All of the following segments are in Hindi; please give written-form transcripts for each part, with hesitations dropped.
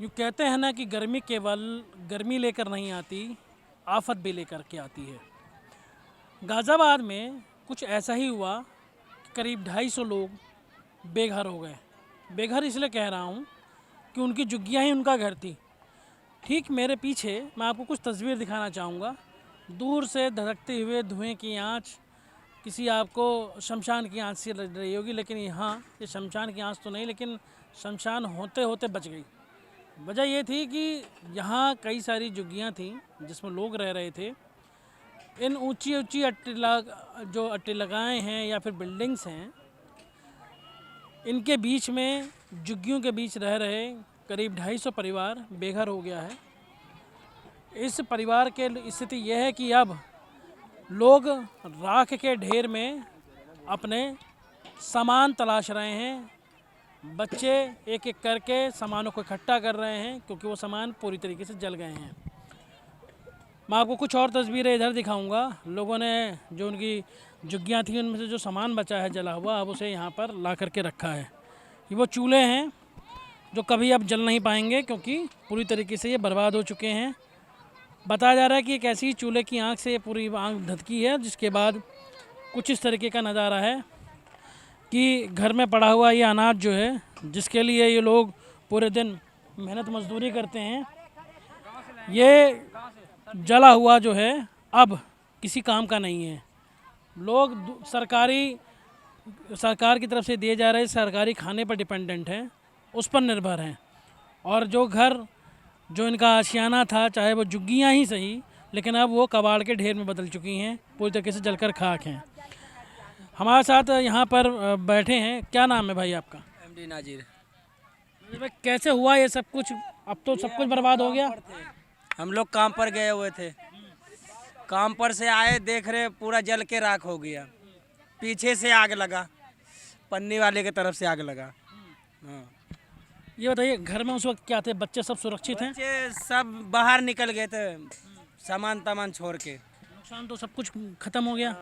यूँ कहते हैं ना कि गर्मी केवल गर्मी लेकर नहीं आती, आफत भी लेकर के आती है। गाज़ियाबाद में कुछ ऐसा ही हुआ कि करीब 250 लोग बेघर हो गए। बेघर इसलिए कह रहा हूँ कि उनकी झुग्गियाँ ही उनका घर थी। ठीक मेरे पीछे मैं आपको कुछ तस्वीर दिखाना चाहूँगा। दूर से धधकते हुए धुएं की आंच किसी आपको शमशान की आंच से लग रही होगी, लेकिन यहाँ ये शमशान की आंच तो नहीं, लेकिन शमशान होते होते बच गई। वजह ये थी कि यहाँ कई सारी झुग्गियाँ थीं जिसमें लोग रह रहे थे। इन ऊंची ऊंची जो अट्टिलगाएँ हैं या फिर बिल्डिंग्स हैं, इनके बीच में झुग्गियों के बीच रह रहे करीब 250 परिवार बेघर हो गया है। इस परिवार के स्थिति यह है कि अब लोग राख के ढेर में अपने सामान तलाश रहे हैं। बच्चे एक एक करके सामानों को इकट्ठा कर रहे हैं क्योंकि वो सामान पूरी तरीके से जल गए हैं। मैं आपको कुछ और तस्वीरें इधर दिखाऊंगा। लोगों ने जो उनकी झुग्गियाँ थी उनमें से जो सामान बचा है जला हुआ, अब उसे यहाँ पर ला करके रखा है। ये वो चूल्हे हैं जो कभी अब जल नहीं पाएंगे क्योंकि पूरी तरीके से ये बर्बाद हो चुके हैं। बताया जा रहा है कि एक ऐसी चूल्हे की आँख से पूरी आँख धधकी है, जिसके बाद कुछ इस तरीके का नज़ारा है कि घर में पड़ा हुआ ये अनाज जो है, जिसके लिए ये लोग पूरे दिन मेहनत मजदूरी करते हैं, ये जला हुआ जो है अब किसी काम का नहीं है। लोग सरकार की तरफ से दिए जा रहे सरकारी खाने पर डिपेंडेंट हैं, उस पर निर्भर हैं। और जो घर जो इनका आशियाना था, चाहे वो झुग्गियाँ ही सही, लेकिन अब वो कबाड़ के ढेर में बदल चुकी हैं, पूरी तरीके से जलकर खाक हैं। हमारे साथ यहाँ पर बैठे हैं। क्या नाम है भाई आपका? एमडी नाजिर। भाई कैसे हुआ ये सब कुछ? अब तो सब कुछ बर्बाद हो गया। हम लोग काम पर गए हुए थे, काम पर से आए, देख रहे पूरा जल के राख हो गया। पीछे से आग लगा, पन्नी वाले की तरफ से आग लगा। हाँ। ये बताइए घर में उस वक्त क्या थे? बच्चे सब सुरक्षित हैं? बच्चे सब बाहर निकल गए थे सामान तामान छोड़ के। नुकसान तो सब कुछ खत्म हो गया।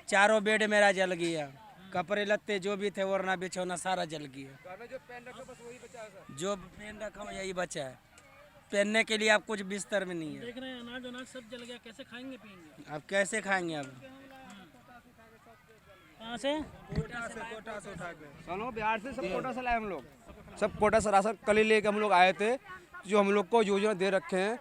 चारों बेड मेरा जल गया, कपड़े लत्ते जो भी थे ओढ़ना बिछौना सारा जल गया। जो पहन रखा हूँ यही बचा है, पहनने के लिए आप कुछ बिस्तर में नहीं है। देख रहे हैं अनाज सब जल गया, कैसे खाएंगे पिएंगे? अब कैसे खाएंगे? अब कहाँ से? कोटा से उठा के बिहार से सब कोटा से लाए हम लोग, सब कोटा से राशन कल ही लेके हम लोग आए थे। जो हम लोग को योजना दे रखे हैं,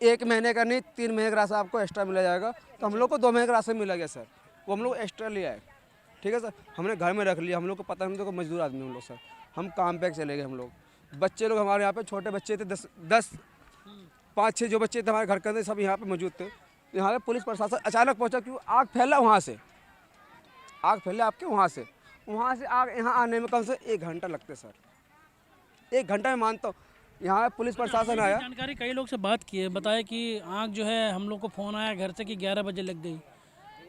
1 महीने का नहीं 3 महीने का राशन आपको एक्स्ट्रा मिला जाएगा। तो हम लोग को 2 महीने का राशन मिला गया सर, वो हम लोग एक्स्ट्रा ले आए। ठीक है सर, हमने घर में रख लिया। हम लोग को पता नहीं, तो मजदूर आदमी हम लोग सर, हम काम पे चले गए। हम लोग बच्चे लोग हमारे यहाँ पे छोटे बच्चे थे, 10 5-6 जो बच्चे थे हमारे घर के अंदर, सब यहाँ पे मौजूद थे। यहाँ पे पुलिस प्रशासन अचानक पहुँचा, क्यों आग फैला वहाँ से, आग फैले आपके वहाँ से आग यहाँ आने में कम से 1 घंटा लगते सर। 1 घंटा में मानता हूँ। यहाँ पुलिस प्रशासन आया। जानकारी कई लोग से बात की है, बताया कि आग जो है हम लोग को फ़ोन आया घर से कि 11 बजे लग गई।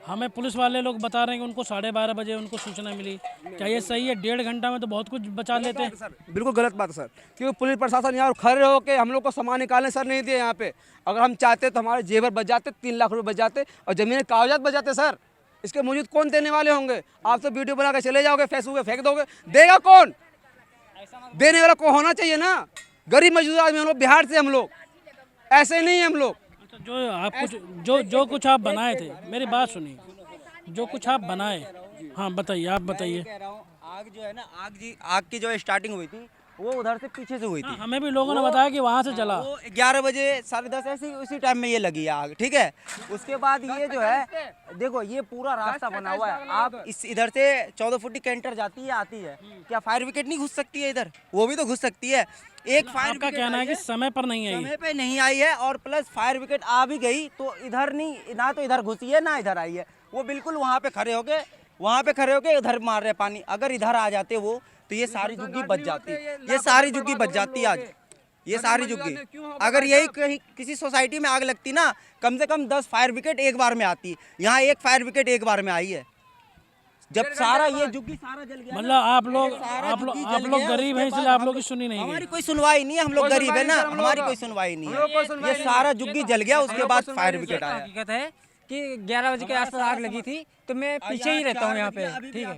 हमें पुलिस वाले लोग बता रहे हैं कि उनको 12:30 बजे उनको सूचना मिली। क्या ये सही है? 1.5 घंटा में तो बहुत कुछ बचा लेते हैं सर। बिल्कुल गलत बात है सर, क्योंकि पुलिस प्रशासन यहाँ खड़े होकर हम लोग को सामान निकालने सर नहीं दिए। यहाँ पे अगर हम चाहते तो हमारे जेवर बच जाते, 3 लाख रुपये बच जाते और ज़मीन कागजात बच जाते सर। इसके मौजूद कौन देने वाले होंगे? आप तो वीडियो बना के चले जाओगे, फेसबुक पे फेंक दोगे, देगा कौन? देने वाला को होना चाहिए ना। गरीब मजदूर आदमी हम लोग, बिहार से हम लोग, ऐसे नहीं है हम लोग। जो आप कुछ जो कुछ आप बनाए थे, मेरी बात सुनिए, जो कुछ आप बनाए, हाँ बताइए, आप बताइए। कह रहा हूँ आग जो है ना, आग की जो स्टार्टिंग हुई थी वो उधर से पीछे से हुई थी। हमें भी लोगों ने बताया कि वहाँ से जला। वो 11 बजे 10:30 ऐसे उसी टाइम में ये लगी आग। ठीक है, उसके बाद ये जो है देखो, ये पूरा रास्ता बना हुआ है। आप इस इधर से 14 फुट की कैंटर जाती है, आती है। क्या फायर विकेट नहीं घुस सकती है इधर? वो भी तो घुस सकती है। एक फायर आपका कहना है कि समय पर नहीं आई? समय पे नहीं आई है, और प्लस फायर विकेट आ भी गई तो इधर नहीं, ना तो इधर घुसी है ना इधर आई है। वो बिल्कुल वहाँ पे खड़े होके उधर मार रहे पानी। अगर इधर आ जाते वो, तो ये सारी झुग्गी बच जाती, ये सारी झुग्गी बच जाती आज। ये सारी झुग्गी अगर यही कहीं किसी सोसाइटी में आग लगती ना, कम से कम 10 फायर विकेट एक बार में आती। यहाँ 1 फायर विकेट एक बार में आई है। जब सारा ये झुग्गी सारा जल गया, मतलब आप लोग गरीब हैं, इसलिए आप लोग की सुनी नहीं? हमारी कोई सुनवाई नहीं है, हम लोग गरीब है ना, हमारी कोई सुनवाई नहीं है। ये सारा झुग्गी जल गया, उसके बाद फायर विकेट आया। हकीकत है कि 11 बजे के आसपास आग लगी थी, तो मैं पीछे ही रहता हूँ यहाँ पे। ठीक है,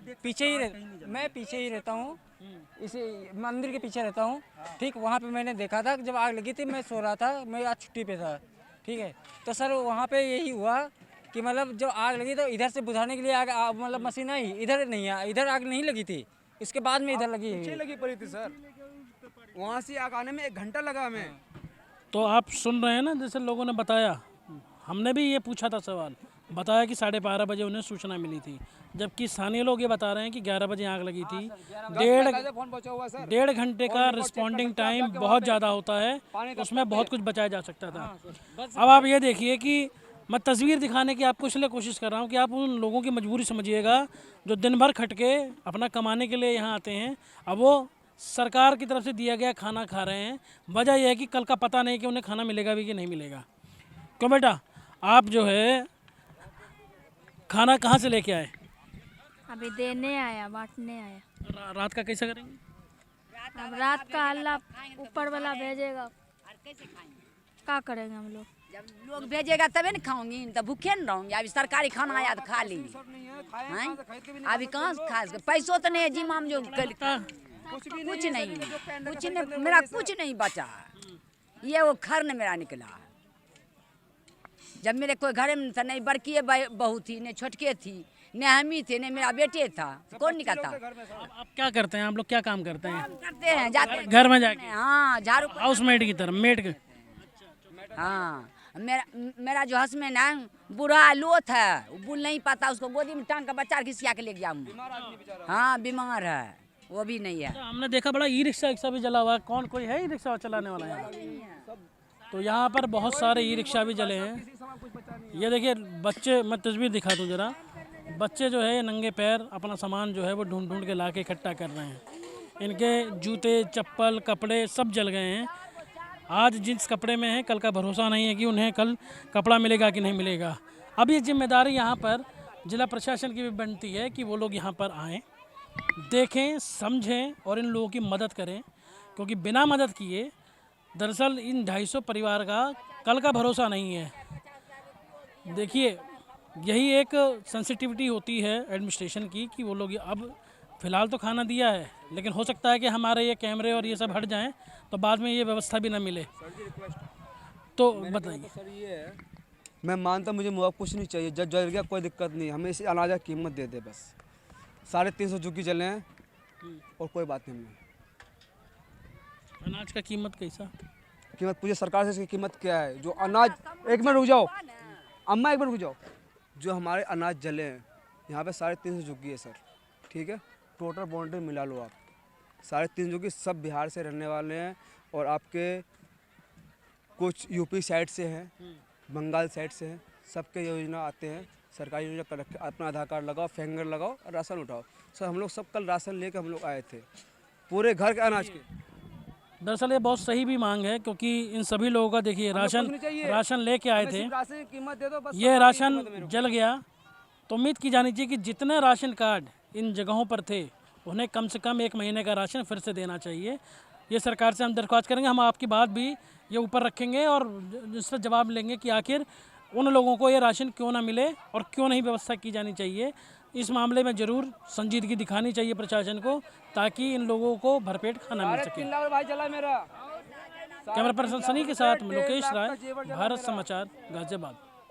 मैं पीछे ही रहता हूँ। इसी मंदिर के पीछे रहता हूँ। ठीक, वहाँ पे मैंने देखा था कि जब आग लगी थी, मैं सो रहा था, मैं आज छुट्टी पे था। ठीक है, तो सर वहाँ पे यही हुआ कि मतलब जब आग लगी तो इधर से बुझाने के लिए मतलब मशीन आई, इधर नहीं आई, इधर आग नहीं लगी थी, इसके बाद में इधर लगी पीछे है। लगी पड़ी थी सर, वहाँ से आग आने में 1 घंटा लगा हमें। तो आप सुन रहे हैं ना, जैसे लोगों ने बताया, हमने भी ये पूछा था सवाल, बताया कि 12:30 बजे उन्हें सूचना मिली थी, जबकि स्थानीय लोग ये बता रहे हैं कि 11 बजे आग लगी थी। फोन पहुंचा हुआ सर, 1.5 घंटे का रिस्पॉन्डिंग टाइम बहुत ज़्यादा होता है, उसमें बहुत कुछ बचाया जा सकता था। अब आप ये देखिए कि मैं तस्वीर दिखाने की आपको इसलिए कोशिश कर रहा हूँ कि आप उन लोगों की मजबूरी समझिएगा जो दिन भर खट के अपना कमाने के लिए यहाँ आते हैं। अब वो सरकार की तरफ से दिया गया खाना खा रहे हैं। वजह यह है कि कल का पता नहीं कि उन्हें खाना मिलेगा भी कि नहीं मिलेगा। क्यों बेटा, आप जो है खाना कहाँ से लेके आए? अभी देने आया, बांटने आया। रात का कैसे करेंगे? अब रात का अल्लाह ऊपर वाला भेजेगा, क्या करेंगे हम लोग? जब लोग भेजेगा तबे न खाऊंगी, तो भूखे न रहूंगी। अभी सरकारी खाना आया तो खा ली, अभी कहाँ से खा सके, पैसों तो नहीं है जिम्मा में जो कुछ नहीं, मेरा कुछ नहीं बचा। ये वो खर्न मेरा निकला। जब मेरे कोई घर में था, नहीं बड़की बहू थी, नहीं छोटके थी, नहीं हमी थे, नहीं मेरा बेटे था, कौन निकलता? आप क्या करते हैं? आप लोग क्या काम करते हैं? काम करते हैं, जाते हैं घर में जाके? हाँ, झाड़ू हाउस मेड की तरह, मेड के? हाँ, मेरा जो हस्बैंड है बूढ़ा लोथ है, वो बोल नहीं पाता, उसको गोदी में टांग का बच्चा खिसिया के ले गया हूँ। हाँ, बीमार है, वो भी नहीं है। हमने देखा बड़ा ई रिक्शा भी जला हुआ है। कौन कोई है ई रिक्शा चलाने वाला यहाँ? तो यहाँ पर बहुत सारे ई रिक्शा भी जले हैं। ये देखिए बच्चे, मैं तस्वीर दिखा दूँ जरा। बच्चे जो है नंगे पैर अपना सामान जो है वो ढूंढ ढूंढ के ला के इकट्ठा कर रहे हैं। इनके जूते, चप्पल, कपड़े सब जल गए हैं। आज जिस कपड़े में है, कल का भरोसा नहीं है कि उन्हें कल कपड़ा मिलेगा कि नहीं मिलेगा। अब ये जिम्मेदारी यहाँ पर जिला प्रशासन की भी बनती है कि वो लोग यहाँ पर आएँ, देखें, समझें और इन लोगों की मदद करें, क्योंकि बिना मदद किए दरअसल इन 250 परिवार का कल का भरोसा नहीं है। देखिए, यही एक सेंसिटिविटी होती है एडमिनिस्ट्रेशन की कि वो लोग अब फ़िलहाल तो खाना दिया है, लेकिन हो सकता है कि हमारे ये कैमरे और ये सब हट जाएं तो बाद में ये व्यवस्था भी ना मिले। तो बताइए सर, ये है, मैं मानता मुझे मुआवजा कुछ नहीं चाहिए, जब जल गया कोई दिक्कत नहीं, हमें इसी अनाज की कीमत दे दे बस। 350 झुग्गी जले हैं और कोई बात नहीं। अनाज का कीमत कैसा? कीमत पूछे सरकार से, इसकी कीमत क्या है? जो अनाज, एक मिनट रुक जाओ अम्मा, एक मिनट रुक जाओ। जो हमारे अनाज जले हैं यहाँ पे 350 झुग्गी है सर, ठीक है, टोटल बाउंड्री मिला लो आप। 350 झुग्गी सब बिहार से रहने वाले हैं और आपके कुछ यूपी साइड से हैं, बंगाल साइड से हैं, सबके योजना आते हैं, सरकारी योजना कर रखे। अपना आधार कार्ड लगाओ, फिंगर लगाओ और राशन उठाओ। सर हम लोग सब कल राशन लेकर हम लोग आए थे, पूरे घर के अनाज के। दरअसल ये बहुत सही भी मांग है, क्योंकि इन सभी लोगों का देखिए राशन लेके आए थे, राशन की कीमत दे दो बस। ये राशन जल गया। तो उम्मीद की जानी चाहिए कि जितने राशन कार्ड इन जगहों पर थे उन्हें कम से कम 1 महीने का राशन फिर से देना चाहिए। ये सरकार से हम दरख्वास्त करेंगे, हम आपकी बात भी ये ऊपर रखेंगे और जिससे जवाब लेंगे कि आखिर उन लोगों को ये राशन क्यों ना मिले और क्यों नहीं व्यवस्था की जानी चाहिए। इस मामले में ज़रूर संजीदगी दिखानी चाहिए प्रशासन को, ताकि इन लोगों को भरपेट खाना मिल सके। कैमरा पर्सन सनी के साथ लोकेश राय, भारत समाचार, गाजियाबाद।